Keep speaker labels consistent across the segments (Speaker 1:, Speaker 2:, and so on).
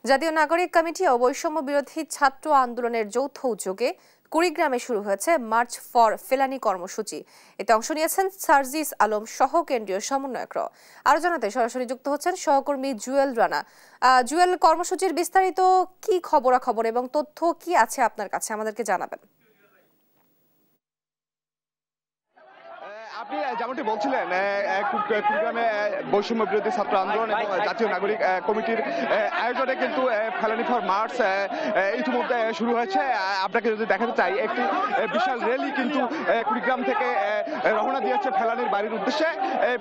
Speaker 1: জাতীয় নাগরিক কমিটি ও বৈষম্য বিরোধী ছাত্র আন্দোলনের যৌথ উদ্যোগে কুড়িগ্রামে শুরু হয়েছে মার্চ ফর ফেলানি কর্মসূচি। এতে অংশ নিয়েছেন সার্জিস আলম সহ কেন্দ্রীয় সমন্বয়করা। আরো জানাতে সরাসরি যুক্ত হচ্ছেন সহকর্মী জুয়েল রানা। জুয়েল, কর্মসূচির বিস্তারিত কি খবরাখবর এবং তথ্য কি আছে আপনার কাছে, আমাদেরকে জানাবেন।
Speaker 2: আপনি যেমনটি বলছিলেন, কুড়িগ্রামে বৈষম্য বিরোধী ছাত্র আন্দোলন এবং জাতীয় নাগরিক কমিটির আয়োজনে কিন্তু ফেলানি ফর মার্চ ইতিমধ্যে শুরু হয়েছে। আপনাকে যদি দেখাতে চাই, একটি বিশাল র্যালি কিন্তু কুড়িগ্রাম থেকে রওনা দিয়েছে ফেলানির বাড়ির উদ্দেশ্যে।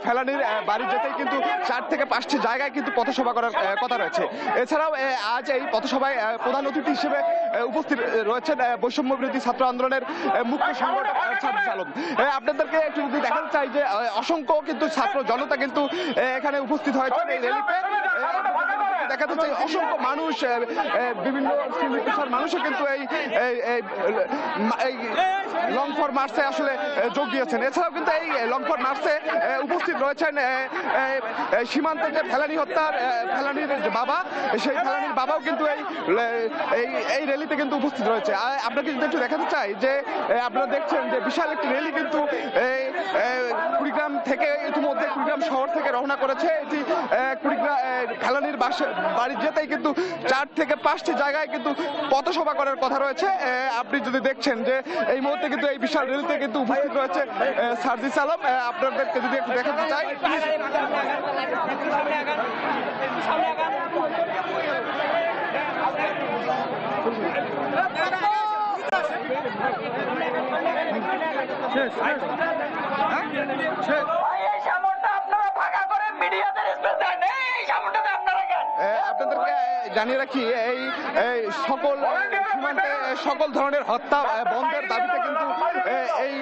Speaker 2: ফেলানির বাড়ি যেতেই কিন্তু 4 থেকে 5টি জায়গায় কিন্তু পথসভা করার কথা রয়েছে। এছাড়াও আজ এই পথসভায় প্রধান অতিথি হিসেবে উপস্থিত রয়েছেন বৈষম্য বিরোধী ছাত্র আন্দোলনের মুখ্য সংগঠক সার্জিস আলম। আপনাদেরকে একটু যদি দেখাতে চাই যে অসংখ্য কিন্তু ছাত্র জনতা কিন্তু এখানে উপস্থিত হয়েছে এই র্যালিতে। দেখাতে চাই অসংখ্য মানুষ, বিভিন্ন শ্রেণী পেশার মানুষও কিন্তু এই লং ফর মার্চে আসলে যোগ দিয়েছেন। এছাড়াও কিন্তু এই লং ফর মার্চে উপস্থিত রয়েছেন সীমান্তে যে ফেলানি হত্যার ফেলানির বাবা, সেই ফেলানির বাবাও কিন্তু এই র্যালিতে কিন্তু উপস্থিত রয়েছে। আপনাকে যদি একটু দেখাতে চাই যে আপনারা দেখছেন যে বিশাল একটি র্যালি কিন্তু কুড়িগ্রাম থেকে ইতিমধ্যে কুড়িগ্রাম শহর থেকে রওনা করেছে। এটি কুড়িগ্রাম ফেলানির বাড়ি যেতেই কিন্তু 4 থেকে 5টি জায়গায় কিন্তু পথসভা করার কথা রয়েছে। আপনি যদি দেখছেন যে এই মুহূর্তে কিন্তু এই বিশাল র্যালিতে কিন্তু উপস্থিত রয়েছে সার্জিস আলম। আপনাদেরকে যদি একটু দেখাতে চাই, আপনাদেরকে জানিয়ে রাখি, এই সকল সীমান্তে সকল ধরনের হত্যা বন্ধের দাবিতে কিন্তু এই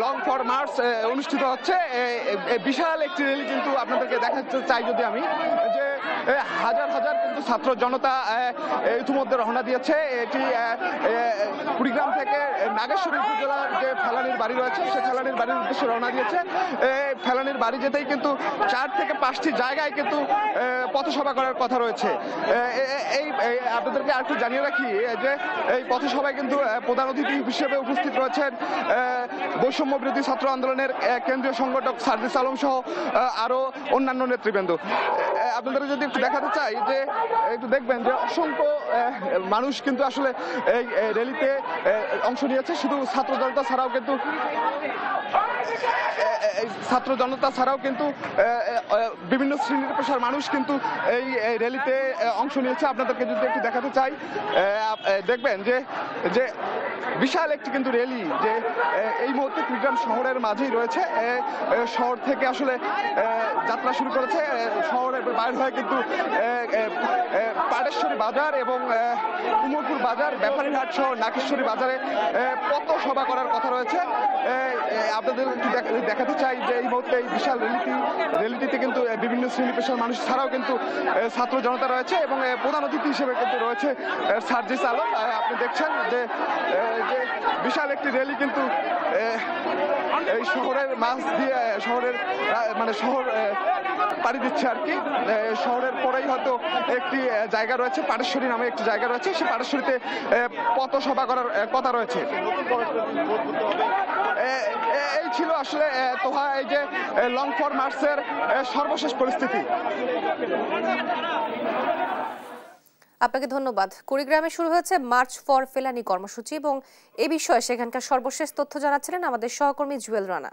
Speaker 2: লং ফর মার্চ অনুষ্ঠিত হচ্ছে। বিশাল একটি র্যালি কিন্তু আপনাদেরকে দেখাতে চাই যদি আমি, যে হাজার হাজার কিন্তু ছাত্র জনতা ইতিমধ্যে রওনা দিয়েছে। এটি কুড়িগ্রাম থেকে নাগেশ্বরী উপজেলার যে ফেলানির বাড়ি রয়েছে, সে ফেলানির বাড়ির উদ্দেশ্যে রওনা দিয়েছে। ফেলানির বাড়ি যেতেই কিন্তু 4 থেকে 5টি জায়গায় কিন্তু পথসভা করার কথা রয়েছে। এই আপনাদেরকে আর একটু জানিয়ে রাখি যে এই পথসভায় কিন্তু প্রধান অতিথি হিসেবে উপস্থিত রয়েছেন বৈষম্য বিরোধী ছাত্র আন্দোলনের কেন্দ্রীয় সংগঠক সার্জিস আলম সহ আরো অন্যান্য নেতৃবৃন্দ। আপনাদের যদি একটু দেখাতে চাই যে একটু দেখবেন যে অসংখ্য মানুষ কিন্তু আসলে এই র্যালিতে অংশ নিয়েছে। শুধু ছাত্র জনতা ছাড়াও কিন্তু বিভিন্ন শ্রেণীর পেশার মানুষ কিন্তু এই র্যালিতে অংশ নিয়েছে। আপনাদেরকে যদি একটু দেখাতে চাই, দেখবেন যে বিশাল একটি কিন্তু র্যালি যে এই মুহূর্তে কুড়িগ্রাম শহরের মাঝেই রয়েছে। শহর থেকে আসলে যাত্রা শুরু করেছে। শহরের বাইরে হয়ে কিন্তু পাটেশ্বরী বাজার এবং উমরপুর বাজার, ব্যাপারীহাট সহ নাগেশ্বরী বাজারে পথসভা করার কথা রয়েছে। আপনাদের দেখাতে চাই যে এই মুহূর্তে এই বিশাল র্যালিটিতে কিন্তু বিভিন্ন শ্রেণী পেশার মানুষ ছাড়াও কিন্তু ছাত্র জনতা রয়েছে এবং প্রধান অতিথি হিসেবে কিন্তু রয়েছে সার্জিস আলম। আপনি দেখছেন যে বিশাল একটি র্যালি কিন্তু এই শহরের মাঝ দিয়ে শহর পাড়ি দিচ্ছে আর কি। শহরের পরেই হয়তো একটি জায়গা রয়েছে, পাটেশ্বরী নামে একটি জায়গা রয়েছে, সেই পাটেশ্বরীতে পথসভা করার কথা রয়েছে। এই ছিল আসলে তোহা এই যে লং ফর মার্চের সর্বশেষ পরিস্থিতি।
Speaker 1: আপনাকে ধন্যবাদ। কুড়িগ্রামে শুরু হয়েছে মার্চ ফর ফেলানি কর্মসূচি এবং এ বিষয়ে সেখানকার সর্বশেষ তথ্য জানাচ্ছিলেন আমাদের সহকর্মী জুয়েল রানা।